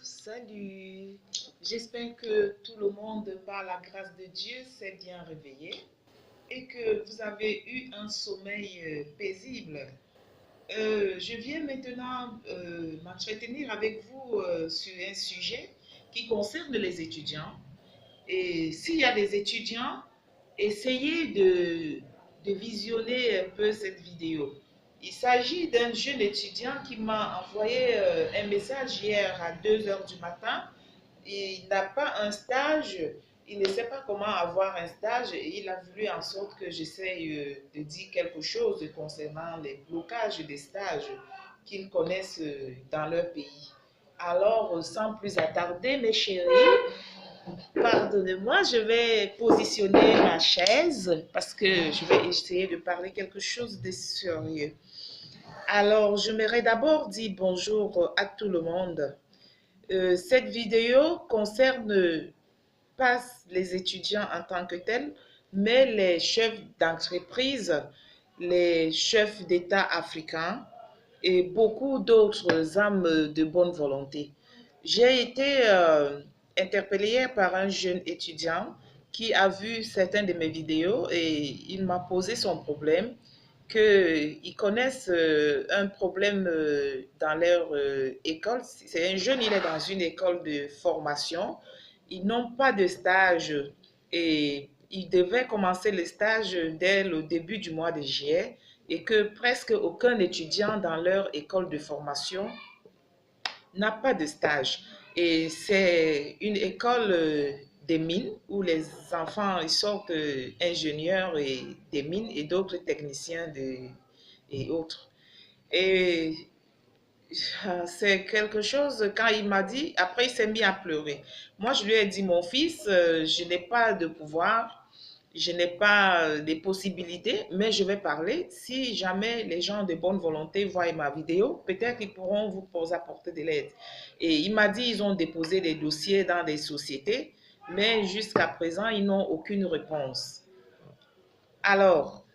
Salut. J'espère que tout le monde, par la grâce de Dieu, s'est bien réveillé et que vous avez eu un sommeil paisible. Je viens maintenant m'entretenir avec vous sur un sujet qui concerne les étudiants. Et s'il y a des étudiants, essayez de visionner un peu cette vidéo. Il s'agit d'un jeune étudiant qui m'a envoyé un message hier à 2 heures du matin. Il n'a pas un stage, il ne sait pas comment avoir un stage et il a voulu en sorte que j'essaye de dire quelque chose concernant les blocages des stages qu'ils connaissent dans leur pays. Alors, sans plus attarder, mes chéris, pardonnez-moi, je vais positionner ma chaise parce que je vais essayer de parler quelque chose de sérieux. Alors, j'aimerais d'abord dire bonjour à tout le monde. Cette vidéo concerne pas les étudiants en tant que tels, mais les chefs d'entreprise, les chefs d'État africains et beaucoup d'autres âmes de bonne volonté. J'ai été interpellée hier par un jeune étudiant qui a vu certaines de mes vidéos et il m'a posé son problème qu'ils connaissent un problème dans leur école. C'est un jeune, il est dans une école de formation. Ils n'ont pas de stage et ils devaient commencer le stage dès le début du mois de juillet et que presque aucun étudiant dans leur école de formation n'a pas de stage. Et c'est une école des mines où les enfants ils sortent ingénieurs et des mines et d'autres techniciens et autres. Et c'est quelque chose, quand il m'a dit, après il s'est mis à pleurer. Moi, je lui ai dit, mon fils, je n'ai pas de pouvoir, je n'ai pas des possibilités, mais je vais parler. Si jamais les gens de bonne volonté voient ma vidéo, peut-être qu'ils pourront vous apporter de l'aide. Et il m'a dit, ils ont déposé des dossiers dans des sociétés, mais jusqu'à présent, ils n'ont aucune réponse. Alors,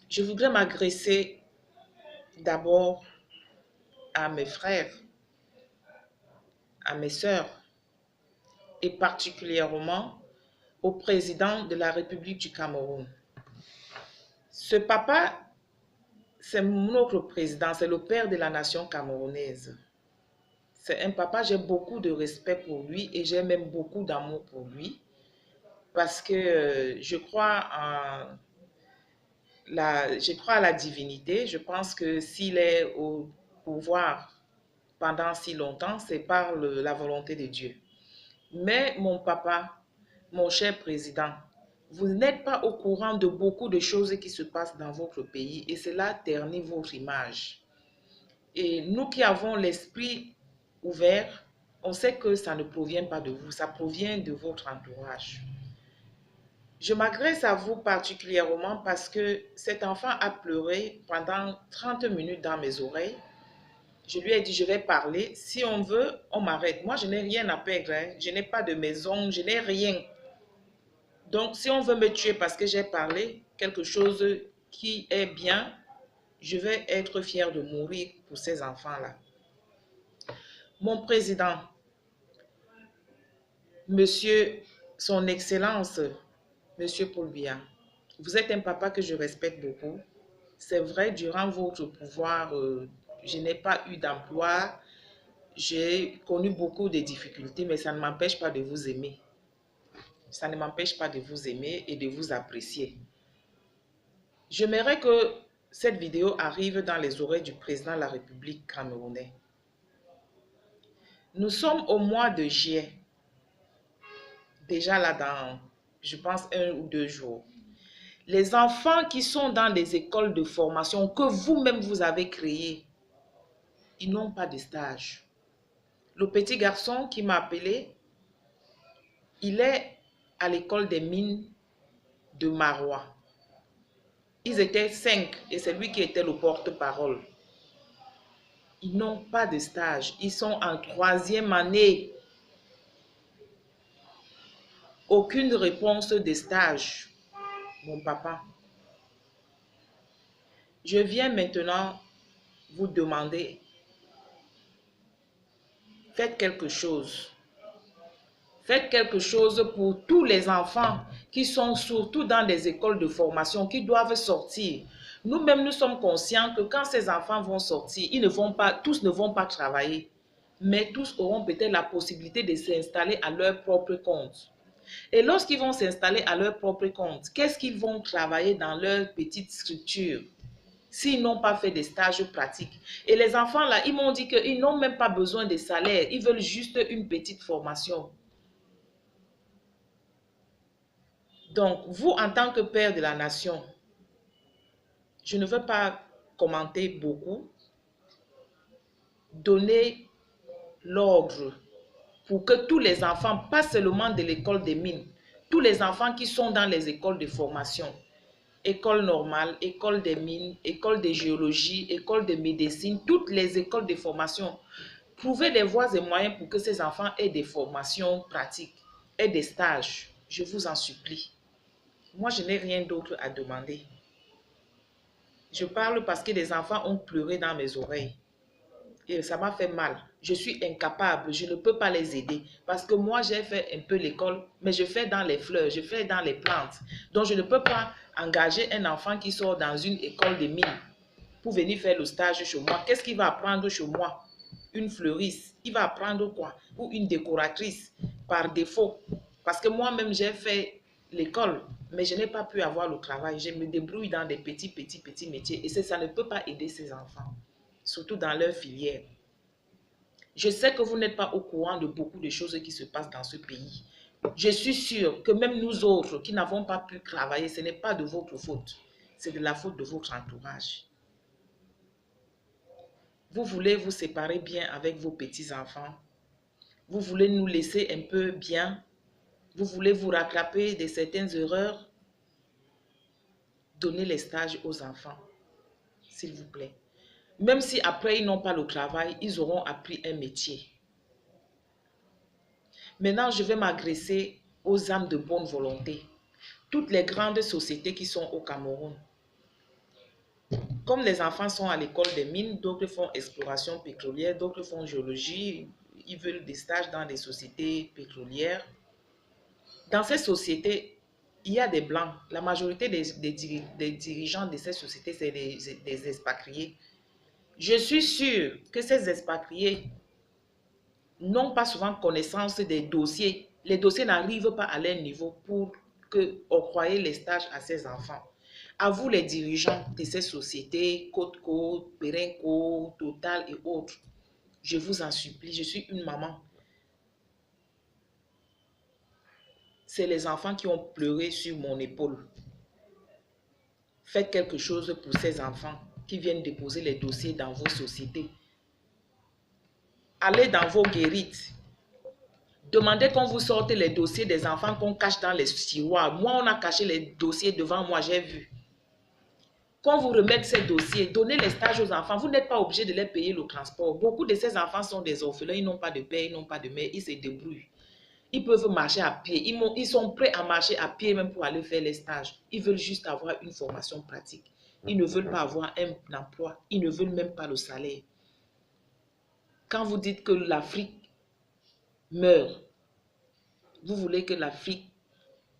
je voudrais m'agresser d'abord à mes frères, à mes sœurs, et particulièrement au président de la République du Cameroun. Ce papa, c'est notre président, c'est le père de la nation camerounaise. C'est un papa, j'ai beaucoup de respect pour lui et j'ai même beaucoup d'amour pour lui parce que je crois à la divinité. Je pense que s'il est au pouvoir pendant si longtemps, c'est par la volonté de Dieu. Mais mon papa, mon cher président, vous n'êtes pas au courant de beaucoup de choses qui se passent dans votre pays et cela ternit votre image. Et nous qui avons l'esprit ouvert, on sait que ça ne provient pas de vous, ça provient de votre entourage. Je m'adresse à vous particulièrement parce que cet enfant a pleuré pendant 30 minutes dans mes oreilles. Je lui ai dit, je vais parler. Si on veut, on m'arrête. Moi, je n'ai rien à perdre. Hein. Je n'ai pas de maison, je n'ai rien. Donc, si on veut me tuer parce que j'ai parlé quelque chose qui est bien, je vais être fière de mourir pour ces enfants-là. Mon président, Monsieur, Son Excellence, Monsieur Paul Biya, vous êtes un papa que je respecte beaucoup. C'est vrai, durant votre pouvoir, je n'ai pas eu d'emploi. J'ai connu beaucoup de difficultés, mais ça ne m'empêche pas de vous aimer. Ça ne m'empêche pas de vous aimer et de vous apprécier. J'aimerais que cette vidéo arrive dans les oreilles du président de la République camerounaise. Nous sommes au mois de juillet, déjà là dans, je pense, 1 ou 2 jours. Les enfants qui sont dans les écoles de formation que vous-même vous avez créées, ils n'ont pas de stage. Le petit garçon qui m'a appelé, il est à l'école des mines de Marois. Ils étaient 5 et c'est lui qui était le porte-parole. Ils n'ont pas de stage. Ils sont en 3e année. Aucune réponse de stage, mon papa. Je viens maintenant vous demander, Faites quelque chose. Faites quelque chose pour tous les enfants qui sont surtout dans des écoles de formation, qui doivent sortir. Nous-mêmes, nous sommes conscients que quand ces enfants vont sortir, tous ne vont pas travailler, mais tous auront peut-être la possibilité de s'installer à leur propre compte. Et lorsqu'ils vont s'installer à leur propre compte, qu'est-ce qu'ils vont travailler dans leur petite structure s'ils n'ont pas fait des stages pratiques? Et les enfants là, ils m'ont dit qu'ils n'ont même pas besoin de salaire, ils veulent juste une petite formation. Donc, vous, en tant que père de la nation, je ne veux pas commenter beaucoup. Donnez l'ordre pour que tous les enfants, pas seulement de l'école des mines, tous les enfants qui sont dans les écoles de formation, école normale, école des mines, école de géologie, école de médecine, toutes les écoles de formation, trouvez des voies et moyens pour que ces enfants aient des formations pratiques, aient des stages. Je vous en supplie. Moi, je n'ai rien d'autre à demander. Je parle parce que des enfants ont pleuré dans mes oreilles. Et ça m'a fait mal. Je suis incapable, je ne peux pas les aider. Parce que moi, j'ai fait un peu l'école, mais je fais dans les fleurs, je fais dans les plantes. Donc, je ne peux pas engager un enfant qui sort dans une école de mine pour venir faire le stage chez moi. Qu'est-ce qu'il va apprendre chez moi? Une fleuriste, il va apprendre quoi? Ou une décoratrice, par défaut. Parce que moi-même, j'ai fait l'école, mais je n'ai pas pu avoir le travail. Je me débrouille dans des petits métiers. Et ça ne peut pas aider ces enfants, surtout dans leur filière. Je sais que vous n'êtes pas au courant de beaucoup de choses qui se passent dans ce pays. Je suis sûre que même nous autres qui n'avons pas pu travailler, ce n'est pas de votre faute. C'est de la faute de votre entourage. Vous voulez vous séparer bien avec vos petits-enfants. Vous voulez nous laisser un peu bien. Vous voulez vous rattraper de certaines erreurs. Donnez les stages aux enfants, s'il vous plaît. Même si après ils n'ont pas le travail, ils auront appris un métier. Maintenant, je vais m'adresser aux âmes de bonne volonté. Toutes les grandes sociétés qui sont au Cameroun. Comme les enfants sont à l'école des mines, d'autres font exploration pétrolière, d'autres font géologie, ils veulent des stages dans des sociétés pétrolières. Dans ces sociétés, il y a des blancs. La majorité des dirigeants de ces sociétés, c'est des expatriés. Je suis sûre que ces expatriés n'ont pas souvent connaissance des dossiers. Les dossiers n'arrivent pas à leur niveau pour octroyer les stages à ces enfants. À vous les dirigeants de ces sociétés, Côte-Côte, Perenco, Total et autres, je vous en supplie, je suis une maman. C'est les enfants qui ont pleuré sur mon épaule. Faites quelque chose pour ces enfants qui viennent déposer les dossiers dans vos sociétés. Allez dans vos guérites. Demandez qu'on vous sorte les dossiers des enfants qu'on cache dans les tiroirs. Moi, on a caché les dossiers devant moi, j'ai vu. Qu'on vous remette ces dossiers, donnez les stages aux enfants. Vous n'êtes pas obligé de les payer le transport. Beaucoup de ces enfants sont des orphelins, ils n'ont pas de père, ils n'ont pas de mère, ils se débrouillent. Ils peuvent marcher à pied. Ils sont prêts à marcher à pied même pour aller faire les stages. Ils veulent juste avoir une formation pratique. Ils ne veulent pas avoir un emploi. Ils ne veulent même pas le salaire. Quand vous dites que l'Afrique meurt, vous voulez que l'Afrique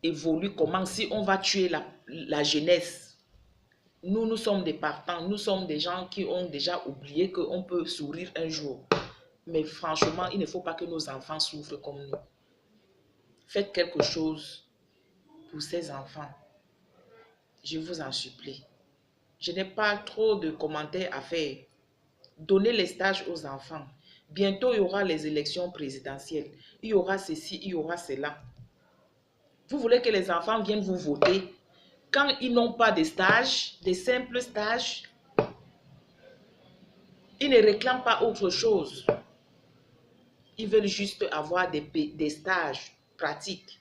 évolue comment? Si on va tuer la jeunesse. Nous sommes des partants. Nous sommes des gens qui ont déjà oublié qu'on peut sourire un jour. Mais franchement, il ne faut pas que nos enfants souffrent comme nous. Faites quelque chose pour ces enfants. Je vous en supplie. Je n'ai pas trop de commentaires à faire. Donnez les stages aux enfants. Bientôt, il y aura les élections présidentielles. Il y aura ceci, il y aura cela. Vous voulez que les enfants viennent vous voter. Quand ils n'ont pas de stages, des simples stages, ils ne réclament pas autre chose. Ils veulent juste avoir des stages pratiques.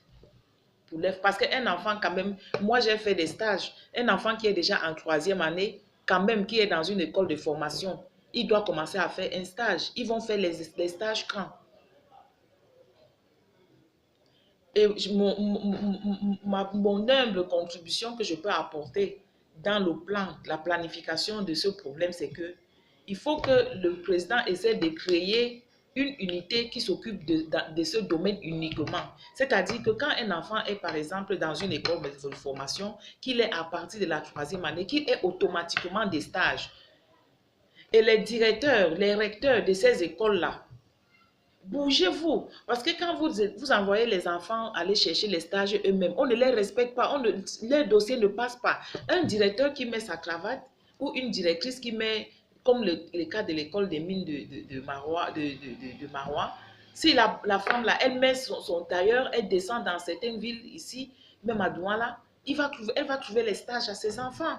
Parce qu'un enfant, quand même, moi j'ai fait des stages. Un enfant qui est déjà en 3e année, quand même, qui est dans une école de formation, il doit commencer à faire un stage. Ils vont faire les stages quand? Et mon humble contribution que je peux apporter dans le plan, la planification de ce problème, c'est que il faut que le président essaie de créer une unité qui s'occupe de ce domaine uniquement. C'est-à-dire que quand un enfant est par exemple dans une école de formation, qu'il est à partir de la 3e année, qu'il ait automatiquement des stages. Et les directeurs, les recteurs de ces écoles-là, bougez-vous. Parce que quand vous envoyez les enfants aller chercher les stages eux-mêmes, on ne les respecte pas, leur dossier ne passe pas. Un directeur qui met sa cravate ou une directrice qui met, comme le cas de l'école des mines de Marois, de Marois, si la femme là, elle met son tailleur, elle descend dans certaines villes ici, même à Douala, elle va trouver les stages à ses enfants.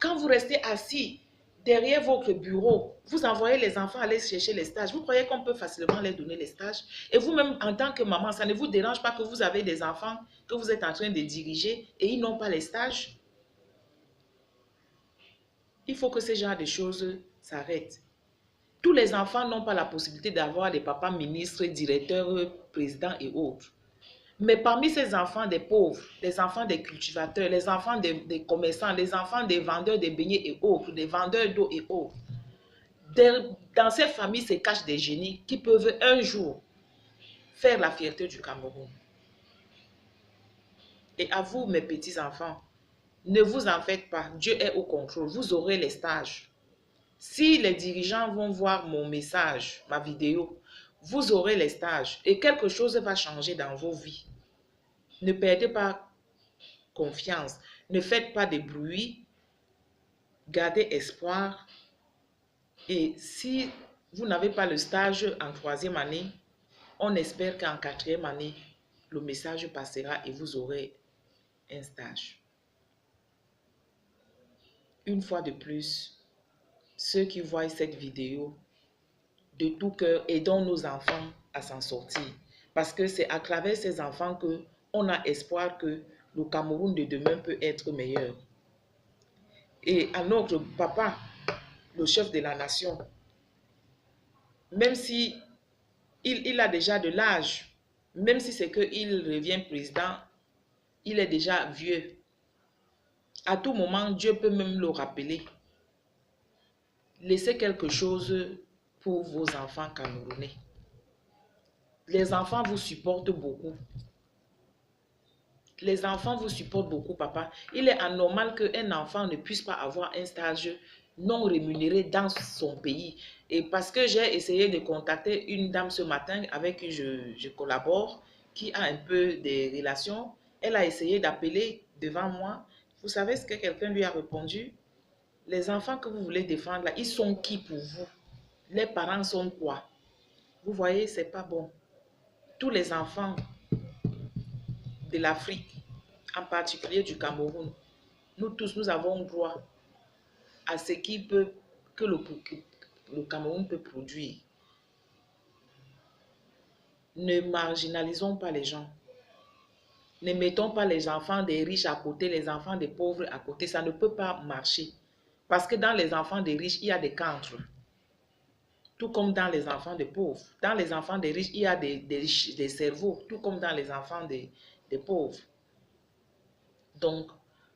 Quand vous restez assis derrière votre bureau, vous envoyez les enfants aller chercher les stages. Vous croyez qu'on peut facilement leur donner les stages? Et vous-même, en tant que maman, ça ne vous dérange pas que vous avez des enfants que vous êtes en train de diriger et ils n'ont pas les stages? Il faut que ce genre de choses s'arrêtent. Tous les enfants n'ont pas la possibilité d'avoir des papas ministres, directeurs, présidents et autres. Mais parmi ces enfants des pauvres, les enfants des cultivateurs, les enfants des commerçants, les enfants des vendeurs de beignets et autres, des vendeurs d'eau et autres, dans ces familles se cachent des génies qui peuvent un jour faire la fierté du Cameroun. Et à vous, mes petits-enfants, ne vous en faites pas. Dieu est au contrôle. Vous aurez les stages. Si les dirigeants vont voir mon message, ma vidéo, vous aurez les stages et quelque chose va changer dans vos vies. Ne perdez pas confiance. Ne faites pas de bruit. Gardez espoir. Et si vous n'avez pas le stage en 3e année, on espère qu'en 4e année, le message passera et vous aurez un stage. Une fois de plus, ceux qui voient cette vidéo, de tout cœur, aidons nos enfants à s'en sortir. Parce que c'est à travers ces enfants qu'on a espoir que le Cameroun de demain peut être meilleur. Et à notre papa, le chef de la nation, même si il a déjà de l'âge, même si c'est qu'il revient président, il est déjà vieux. À tout moment, Dieu peut même le rappeler. Laissez quelque chose pour vos enfants camerounais. Les enfants vous supportent beaucoup. Les enfants vous supportent beaucoup, papa. Il est anormal qu'un enfant ne puisse pas avoir un stage non rémunéré dans son pays. Et parce que j'ai essayé de contacter une dame ce matin avec qui je collabore, qui a un peu des relations, elle a essayé d'appeler devant moi. Vous savez ce que quelqu'un lui a répondu? Les enfants que vous voulez défendre, là, ils sont qui pour vous? Les parents sont quoi? Vous voyez, c'est pas bon. Tous les enfants de l'Afrique, en particulier du Cameroun, nous tous, nous avons droit à ce que le Cameroun peut produire. Ne marginalisons pas les gens. Ne mettons pas les enfants des riches à côté, les enfants des pauvres à côté. Ça ne peut pas marcher. Parce que dans les enfants des riches, il y a des cancres. Tout comme dans les enfants des pauvres. Dans les enfants des riches, il y a des cerveaux. Tout comme dans les enfants des pauvres. Donc,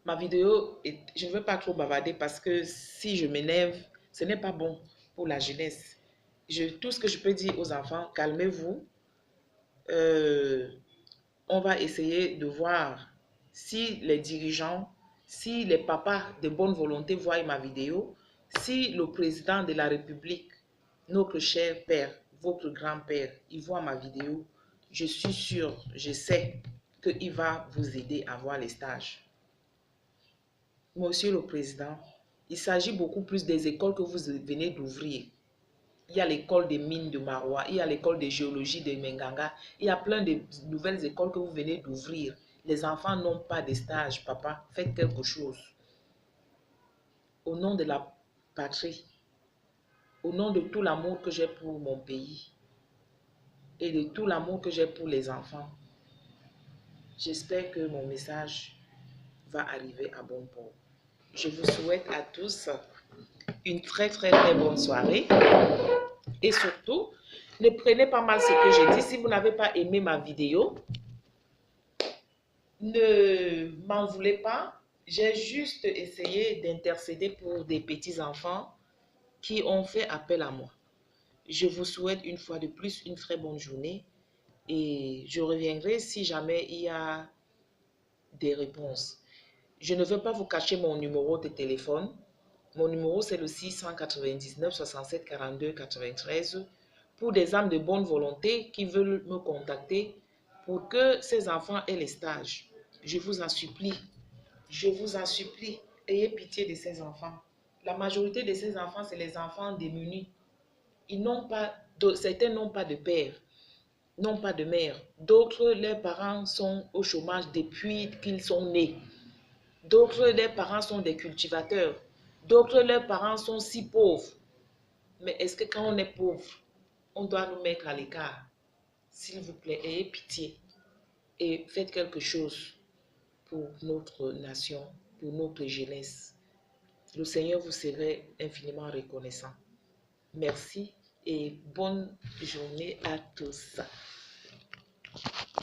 ma vidéo, je ne veux pas trop bavarder parce que si je m'énerve, ce n'est pas bon pour la jeunesse. Tout ce que je peux dire aux enfants, calmez-vous. On va essayer de voir si les dirigeants, si les papas de bonne volonté voient ma vidéo, si le président de la République, notre cher père, votre grand-père, il voit ma vidéo, je suis sûre, je sais qu'il va vous aider à voir les stages. Monsieur le Président, il s'agit beaucoup plus des écoles que vous venez d'ouvrir. Il y a l'école des mines de Marois, il y a l'école de géologie de Menganga, il y a plein de nouvelles écoles que vous venez d'ouvrir. Les enfants n'ont pas de stage, papa, faites quelque chose. Au nom de la patrie, au nom de tout l'amour que j'ai pour mon pays et de tout l'amour que j'ai pour les enfants, j'espère que mon message va arriver à bon port. Je vous souhaite à tous une très bonne soirée. Et surtout, ne prenez pas mal ce que j'ai dit. Si vous n'avez pas aimé ma vidéo, ne m'en voulez pas. J'ai juste essayé d'intercéder pour des petits enfants qui ont fait appel à moi. Je vous souhaite une fois de plus une très bonne journée et je reviendrai si jamais il y a des réponses. Je ne veux pas vous cacher mon numéro de téléphone. Mon numéro, c'est le 699 67 42 93 pour des âmes de bonne volonté qui veulent me contacter pour que ces enfants aient les stages. Je vous en supplie, ayez pitié de ces enfants. La majorité de ces enfants, c'est les enfants démunis. Certains n'ont pas de père, n'ont pas de mère. D'autres, leurs parents sont au chômage depuis qu'ils sont nés. D'autres, leurs parents sont des cultivateurs. D'autres, leurs parents sont si pauvres. Mais est-ce que quand on est pauvre, on doit nous mettre à l'écart? S'il vous plaît, ayez pitié et faites quelque chose pour notre nation, pour notre jeunesse. Le Seigneur vous serait infiniment reconnaissant. Merci et bonne journée à tous.